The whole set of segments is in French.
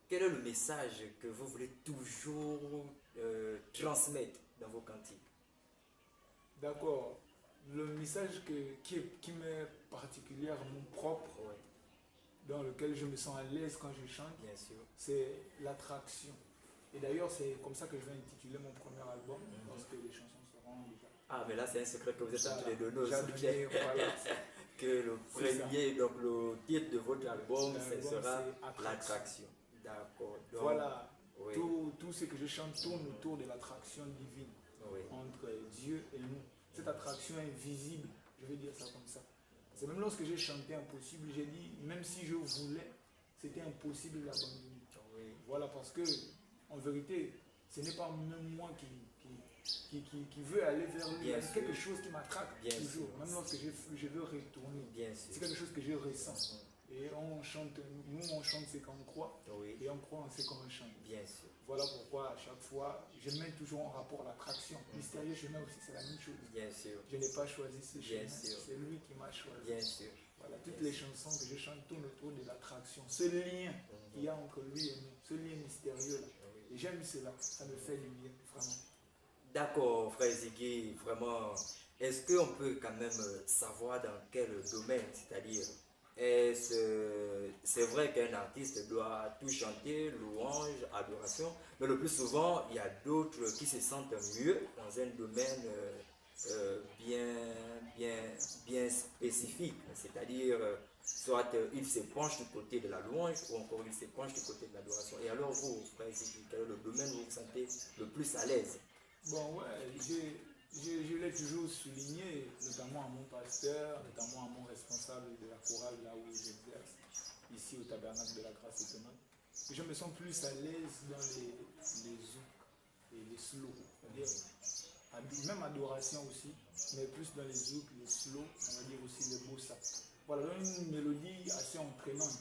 quel est le message que vous voulez toujours transmettre dans vos cantiques? D'accord. Le message qui m'est particulièrement propre, Oui, dans lequel je me sens à l'aise quand je chante, bien sûr. c'est l'attraction. Et d'ailleurs, c'est comme ça que je vais intituler mon premier album, lorsque les chansons seront déjà. Ah, mais là, c'est un secret que vous êtes en train de donner Déjà aussi. donné, voilà. Que le C'est ça. premier, donc le titre de votre album, ce L'album, sera c'est Attraction. l'attraction. D'accord. Donc, Voilà. oui, Tout ce que je chante tourne autour de l'attraction divine oui, entre Dieu et nous. Cette attraction invisible, je vais dire ça comme ça. C'est même lorsque j'ai chanté Impossible, j'ai dit, même si je voulais, c'était impossible d'abandonner. oui, Voilà, parce que, en vérité, ce n'est pas même moi qui veut aller vers lui. Il y a bien sûr, quelque chose qui m'attraque bien toujours. sûr, Même lorsque je veux retourner, bien c'est sûr. quelque chose que je ressens. Et on chante, nous on chante ce qu'on croit, Oui, et on croit en ce qu'on chante. bien sûr, Voilà pourquoi à chaque fois, je mets toujours en rapport l'attraction. Mystérieux chemin aussi, c'est la même chose. bien sûr, Je n'ai pas choisi ce bien chemin, sûr, c'est lui qui m'a choisi. bien sûr. Voilà, toutes les chansons que je chante tournent autour de l'attraction. Ce lien qu'il y a entre lui et nous, ce lien mystérieux là. Oui. Et j'aime cela, ça me fait du bien, vraiment. D'accord, frère Ziggy, vraiment. Est-ce qu'on peut quand même savoir dans quel domaine, c'est-à-dire, c'est vrai qu'un artiste doit tout chanter, louange, adoration, mais le plus souvent, il y a d'autres qui se sentent mieux dans un domaine bien spécifique, c'est-à-dire, soit il se penche du côté de la louange ou encore il se penche du côté de l'adoration. Et alors vous, frère Ziggy, quel est le domaine où vous vous sentez le plus à l'aise? Bon, ouais, je l'ai toujours souligné, notamment à mon pasteur, notamment à mon responsable de la chorale là où j'exerce, ici au Tabernacle de la Grâce Étonnante. Je me sens plus à l'aise dans les zouks et les slows, c'est-à-dire même adoration aussi, mais plus dans les zouks, les slows, on va dire aussi les bossa. Voilà, donc une mélodie assez entraînante.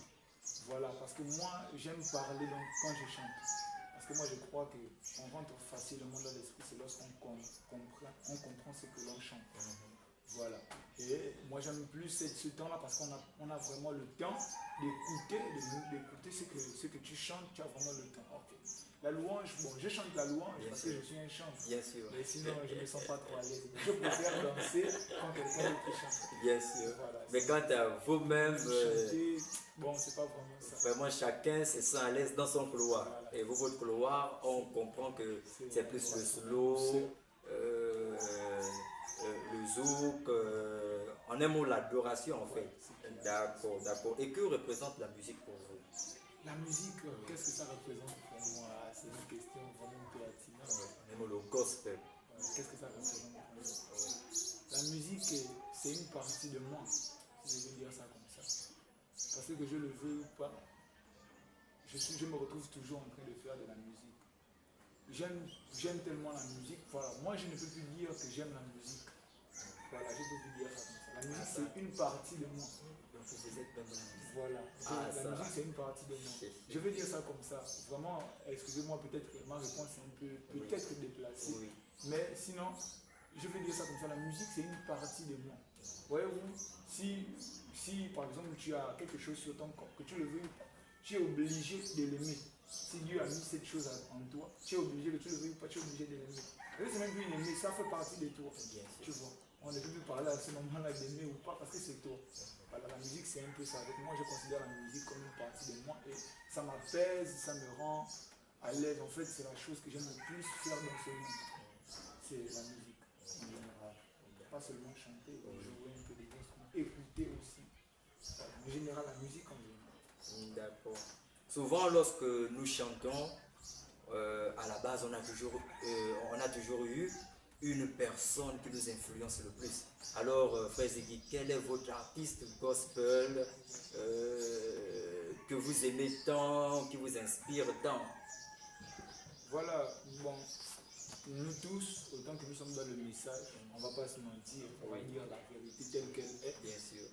Voilà, parce que moi j'aime parler donc, quand je chante. Parce que moi je crois qu'on rentre facilement dans l'esprit, c'est lorsqu'on comprend ce que l'on chante. Voilà. Et moi j'aime plus ce temps-là parce qu'on a vraiment le temps d'écouter ce que tu chantes, tu as vraiment le temps. Ok. La louange, bon, je chante la louange Bien parce sûr. que je suis un chanteur. Bien sûr, Mais sinon, je ne me sens pas trop à l'aise. Je préfère danser quand quelqu'un d'autre chante. bien sûr. Voilà, Mais quant à vous-même, chanter, bon, c'est pas vraiment ça. vraiment chacun se sent à l'aise dans son couloir. Voilà. Et vous, votre couloir, on comprend que c'est plus le slow, le zouk, en un mot l'adoration en fait. D'accord, d'accord. Et que représente la musique pour vous? La musique, qu'est-ce que ça représente pour moi? C'est une question vraiment pertinente. En un mot le gospel. Qu'est-ce que ça représente pour moi? La musique, c'est une partie de moi, si je veux dire ça comme ça. Parce que je le veux ou pas, je me retrouve toujours en train de faire de la musique. J'aime tellement la musique. Voilà. Moi, je ne peux plus dire que j'aime la musique. Voilà, je peux plus dire ça comme ça. La musique, c'est une partie de moi. Donc vous êtes même dans la musique. Voilà. Ah, La ça. musique, c'est une partie de moi. Je vais dire ça comme ça. Vraiment, excusez-moi, peut-être que ma réponse est un peu peut-être déplacée. Oui. Mais sinon, je vais dire ça comme ça. La musique, c'est une partie de moi. Voyez-vous, si par exemple tu as quelque chose sur ton corps, que tu le veux ou pas, tu es obligé de l'aimer. Si Dieu a mis cette chose en toi, tu es obligé, que tu le veux ou pas, tu es obligé de l'aimer. C'est même plus une aimer, ça fait partie de toi. Tu vois, on ne peut plus parler à ce moment-là d'aimer ou pas parce que c'est toi. Voilà, la musique c'est un peu ça. Avec moi, je considère la musique comme une partie de moi et ça m'apaise, ça me rend à l'aise. En fait, c'est la chose que j'aime le plus faire dans ce monde. C'est la musique en général. Pas seulement chanter, jouer un peu des instruments, écouter aussi. Voilà. En général, la musique en général. D'accord. Souvent, lorsque nous chantons, à la base, on a toujours eu une personne qui nous influence le plus. Alors, frère Ziggy, quel est votre artiste gospel que vous aimez tant, qui vous inspire tant? Voilà, bon, nous tous, autant que nous sommes dans le message, on ne va pas se mentir, on va dire la vérité telle qu'elle est. Bien sûr.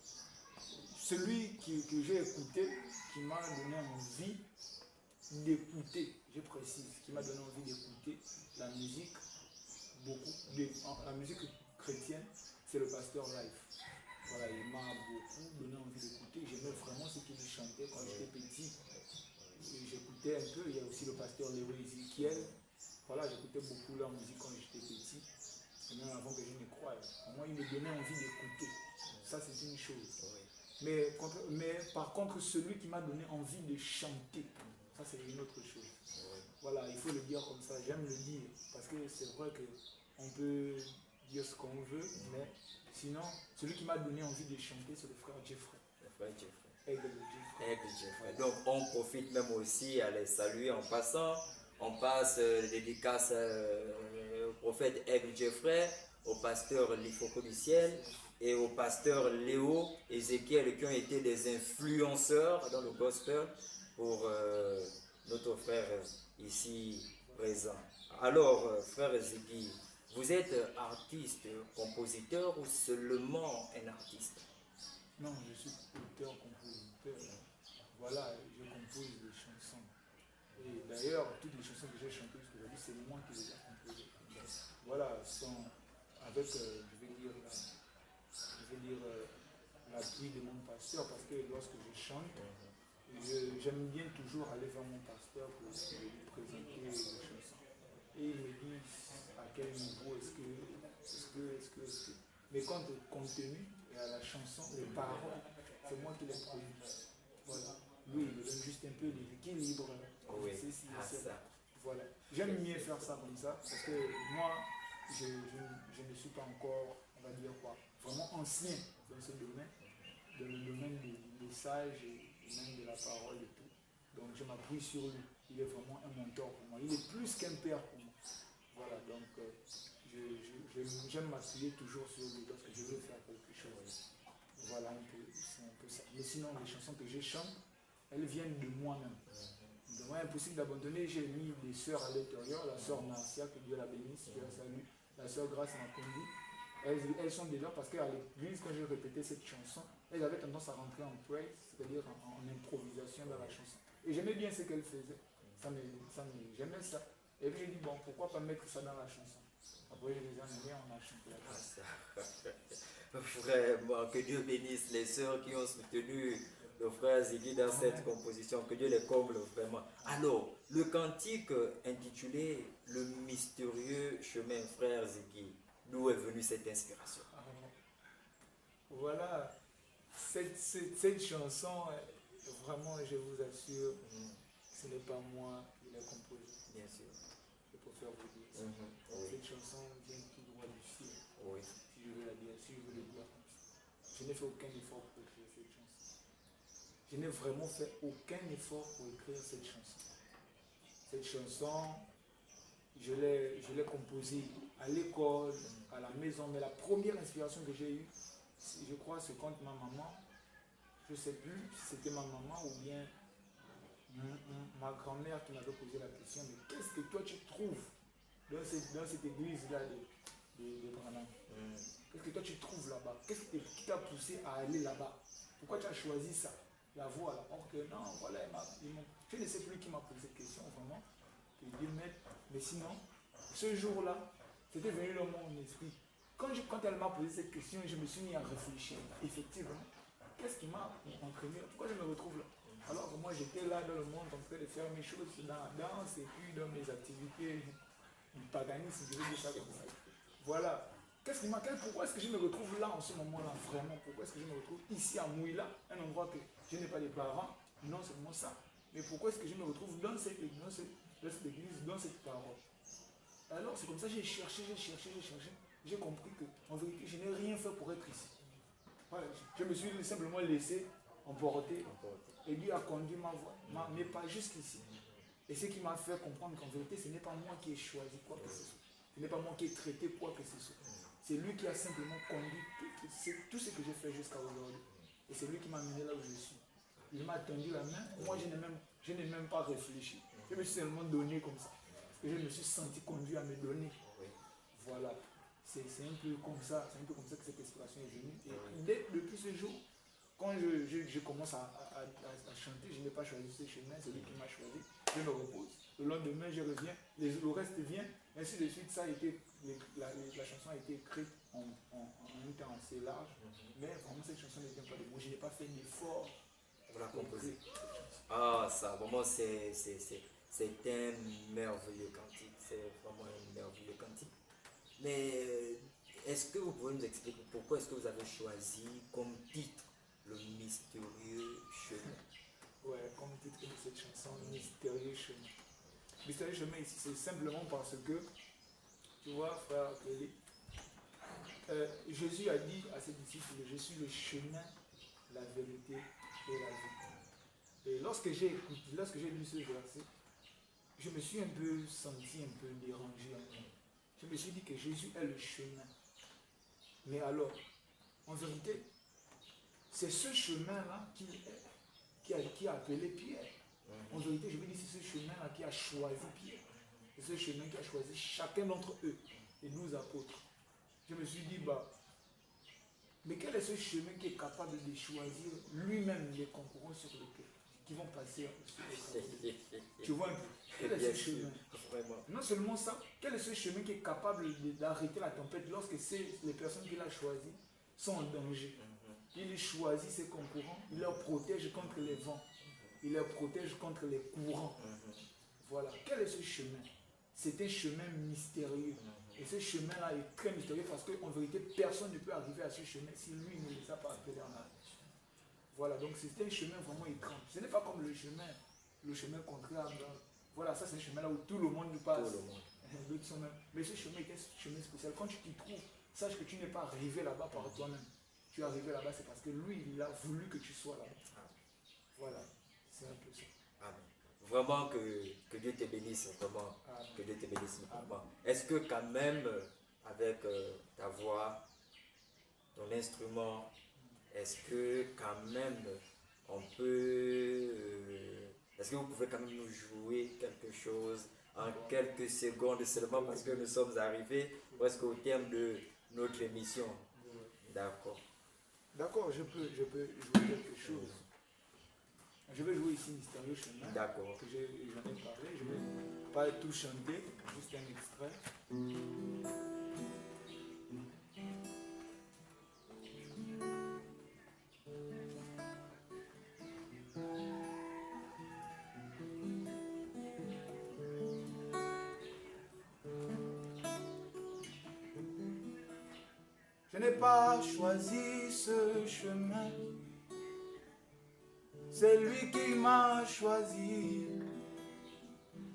Celui que j'ai écouté, qui m'a donné envie d'écouter, je précise, qui m'a donné envie d'écouter la musique, la musique chrétienne, c'est le pasteur Life. Voilà, il m'a beaucoup donné envie d'écouter. J'aimais vraiment ce qu'il chantait quand j'étais petit. J'écoutais j'écoutais un peu. Il y a aussi le pasteur Léo Ezekiel. Voilà, j'écoutais beaucoup leur musique quand j'étais petit. Et même avant que je ne croie. Moi, il me donnait envie d'écouter. Ça, c'est une chose. Mais par contre, celui qui m'a donné envie de chanter, ça, c'est une autre chose. Voilà, il faut le dire comme ça. J'aime le dire. Parce que c'est vrai qu'on peut dire ce qu'on veut, mais sinon, celui qui m'a donné envie de chanter, c'est le frère Jeffrey. Le frère Jeffrey. Aigle Jeffrey. Aigle Jeffrey. Donc, on profite même aussi à les saluer en passant. On passe dédicace au prophète Aigle Jeffrey, au pasteur Lifoko du ciel et au pasteur Léo Ezekiel qui ont été des influenceurs dans le gospel pour notre frère ici présent. Alors, frère Ziggy, vous êtes artiste, compositeur ou seulement un artiste? Non, je suis auteur-compositeur. Voilà, je compose des chansons. Et d'ailleurs, toutes les chansons que j'ai chantées jusqu'à aujourd'hui, c'est moi qui les ai composées. Voilà, sans, avec, je vais dire, l'appui de mon pasteur, parce que lorsque je chante, j'aime bien toujours aller vers mon pasteur pour lui présenter les chansons. Et il me dit à quel niveau est-ce que. Mais quant au contenu et à la chanson, les paroles, c'est moi qui les produis. Voilà. Lui, il me donne juste un peu d'équilibre. Oui, voilà. J'aime mieux faire ça comme ça, parce que moi, je ne suis pas encore, on va dire quoi, vraiment ancien dans ce domaine, dans le domaine du message et même de la parole et tout. Donc je m'appuie sur lui. Il est vraiment un mentor pour moi. Il est plus qu'un père pour moi. Voilà, donc j'aime m'appuyer toujours sur lui lorsque je veux faire quelque chose. Voilà, c'est un peu ça. Mais sinon, les chansons que je chante, elles viennent de moi-même. Donc, impossible d'abandonner. J'ai mis des sœurs à l'intérieur, la sœur Marcia, que Dieu la bénisse, Dieu la salue, la sœur Grace Makondi. Elles sont déjà, parce qu'à l'église, quand j'ai répété cette chanson, elles avaient tendance à rentrer en praise, c'est-à-dire en improvisation dans la chanson. Et j'aimais bien ce qu'elles faisaient. J'aimais ça. Et puis j'ai dit, bon, pourquoi pas mettre ça dans la chanson? Après, je les ai amenés, on a chanté la chanson. Vraiment, que Dieu bénisse les sœurs qui ont soutenu le frère Ziggy dans cette composition, que Dieu les comble vraiment. Alors, le cantique intitulé Le mystérieux chemin frère Ziggy, d'où est venue cette inspiration? Voilà, cette chanson, vraiment, je vous assure, ce n'est pas moi qui l'ai composée. Bien sûr. Je préfère vous dire ça. Oui. Cette chanson vient tout droit du ciel. Oui. Si je veux la dire, si je veux le dire comme ça. Je n'ai fait aucun effort pour écrire cette chanson. Je n'ai vraiment fait aucun effort pour écrire cette chanson. Cette chanson, je l'ai composée à l'école, à la maison, mais la première inspiration que j'ai eue, je crois, c'est quand ma maman, je ne sais plus si c'était ma maman ou bien ma grand-mère qui m'avait posé la question, mais qu'est-ce que toi tu trouves dans cette église-là de Branham? Qu'est-ce que toi tu trouves là-bas? Qu'est-ce qui t'a poussé à aller là-bas? Pourquoi tu as choisi ça? La voie là. Donc non, voilà, je ne sais plus qui m'a posé cette question vraiment. Mais sinon, ce jour-là, c'était venu dans mon esprit. Quand elle m'a posé cette question, je me suis mis à réfléchir. Effectivement, qu'est-ce qui m'a entraîné? Pourquoi je me retrouve là? Alors que moi j'étais là dans le monde en train de faire mes choses dans la danse et puis dans mes activités du paganisme, je vais dire ça comme ça. Voilà. Pourquoi est-ce que je me retrouve là en ce moment-là vraiment? Pourquoi est-ce que je me retrouve ici à Mouila, un endroit que je n'ai pas de parents? Non seulement ça. Mais pourquoi est-ce que je me retrouve dans cette église, dans cette parole? Alors c'est comme ça que j'ai cherché. J'ai compris qu'en vérité, je n'ai rien fait pour être ici. Voilà, je me suis simplement laissé emporter. Et Dieu a conduit ma voie, mais pas jusqu'ici. Et ce qui m'a fait comprendre qu'en vérité, ce n'est pas moi qui ai choisi quoi que ce soit. Ce n'est pas moi qui ai traité quoi que ce soit. C'est lui qui a simplement conduit tout ce que j'ai fait jusqu'à aujourd'hui. Et c'est lui qui m'a amené là où je suis. Il m'a tendu la main. Moi, je n'ai même pas réfléchi. Je me suis seulement donné comme ça. Parce que je me suis senti conduit à me donner. Voilà. C'est un peu comme ça. C'est un peu comme ça que cette inspiration est venue. Et depuis ce jour, quand je commence à chanter, je n'ai pas choisi ce chemin, c'est lui qui m'a choisi. Je me repose. Le lendemain, je reviens. Le reste vient. Ainsi de suite, la chanson a été écrite en un temps assez large. Mais vraiment, cette chanson ne vient pas de moi. Je n'ai pas fait d'effort Vous la composez. Ah, ça, vraiment, c'est un merveilleux cantique. C'est vraiment un merveilleux cantique. Mais est-ce que vous pouvez nous expliquer pourquoi est-ce que vous avez choisi comme titre le mystérieux chemin? Ouais, comme titre de cette chanson, Mystérieux chemin. Mystérieux chemin ici, c'est simplement parce que, tu vois, frère Kelly, Jésus a dit à ses disciples, je suis le chemin, la vérité et la vie. Et lorsque j'ai écouté, lorsque j'ai lu ce verset, je me suis un peu senti un peu dérangé en moi. Je me suis dit que Jésus est le chemin. Mais alors, en vérité, c'est ce chemin-là qui a appelé Pierre. En vérité, je veux dire, c'est ce chemin-là qui a choisi Pierre. C'est ce chemin qui a choisi chacun d'entre eux et nous apôtres. Je me suis dit, mais quel est ce chemin qui est capable de choisir lui-même les concurrents sur lequel qui vont passer sur le Tu vois un peu. Quel est ce chemin? Non seulement ça, quel est ce chemin qui est capable d'arrêter la tempête lorsque les personnes qu'il a choisies sont en danger? Il choisit ses concurrents, il leur protège contre les vents, il leur protège contre les courants. Voilà. Quel est ce chemin? C'est un chemin mystérieux. Et ce chemin-là est très mystérieux parce qu'en vérité, personne ne peut arriver à ce chemin si lui ne les a pas appelés en arrière. Voilà, donc c'est un chemin vraiment étrange. Ce n'est pas comme le chemin contraire. Voilà, ça c'est un chemin là où tout le monde passe. Mais ce chemin est un chemin spécial. Quand tu t'y trouves, sache que tu n'es pas arrivé là-bas par toi-même. Tu es arrivé là-bas, c'est parce que lui, il a voulu que tu sois là-bas. Voilà, c'est un peu ça. Amen. Vraiment que Dieu te bénisse, vraiment. Amen. Que Dieu te bénisse, vraiment. Est-ce que quand même, avec ta voix, ton instrument, est-ce que quand même on peut... est-ce que vous pouvez quand même nous jouer quelque chose en quelques secondes seulement parce que nous sommes arrivés presque au terme de notre émission? D'accord. D'accord, je peux jouer quelque chose. Je vais jouer ici Mystérieux chemin. D'accord. Que j'en ai parlé. Je ne vais pas tout chanter, juste un extrait. Je n'ai pas choisi ce chemin. C'est lui qui m'a choisi.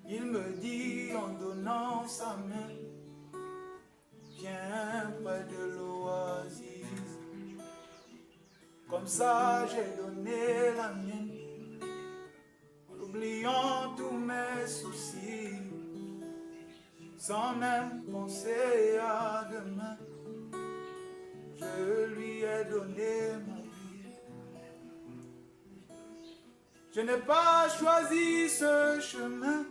Il me dit en donnant sa main, viens près de l'oasis. Comme ça j'ai donné la mienne, en oubliant tous mes soucis, sans même penser à demain. Je lui ai donné ma vie. Je n'ai pas choisi ce chemin.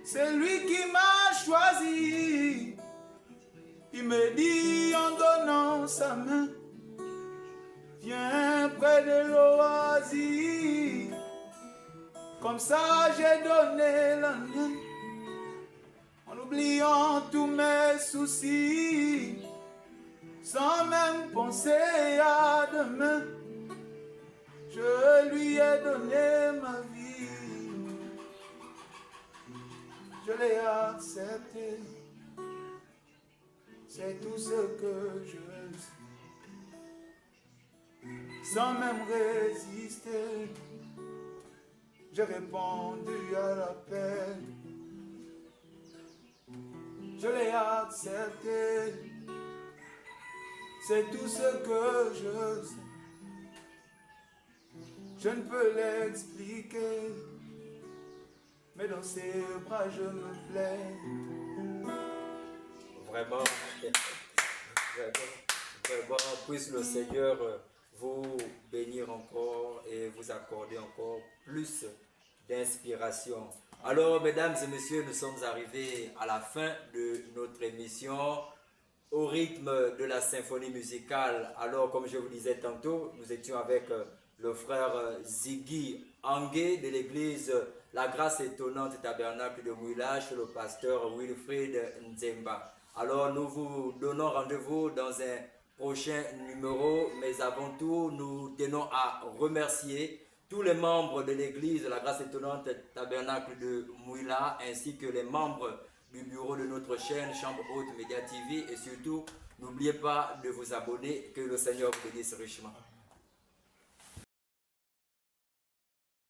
C'est lui qui m'a choisi. Il me dit en donnant sa main, viens près de l'oasis. Comme ça j'ai donné la mienne, en oubliant tous mes soucis, sans même penser à demain. Je lui ai donné ma vie. Je l'ai accepté. C'est tout ce que je sais. Sans même résister, j'ai répondu à l'appel. Je l'ai accepté. C'est tout ce que je sais. Je ne peux l'expliquer, mais dans ses bras je me plais. Vraiment, vraiment, puisse le Seigneur vous bénir encore et vous accorder encore plus d'inspiration. Alors, mesdames et messieurs, nous sommes arrivés à la fin de notre émission au rythme de la symphonie musicale. Alors, comme je vous disais tantôt, nous étions avec le frère Ziggy Angué de l'église La Grâce Étonnante Tabernacle de Mouilache, le pasteur Wilfried Nzemba. Alors nous vous donnons rendez-vous dans un prochain numéro. Mais avant tout, nous tenons à remercier tous les membres de l'église de la grâce étonnante Tabernacle de Mouila, ainsi que les membres du bureau de notre chaîne Chambre Haute Média TV. Et surtout, n'oubliez pas de vous abonner. Que le Seigneur vous bénisse richement.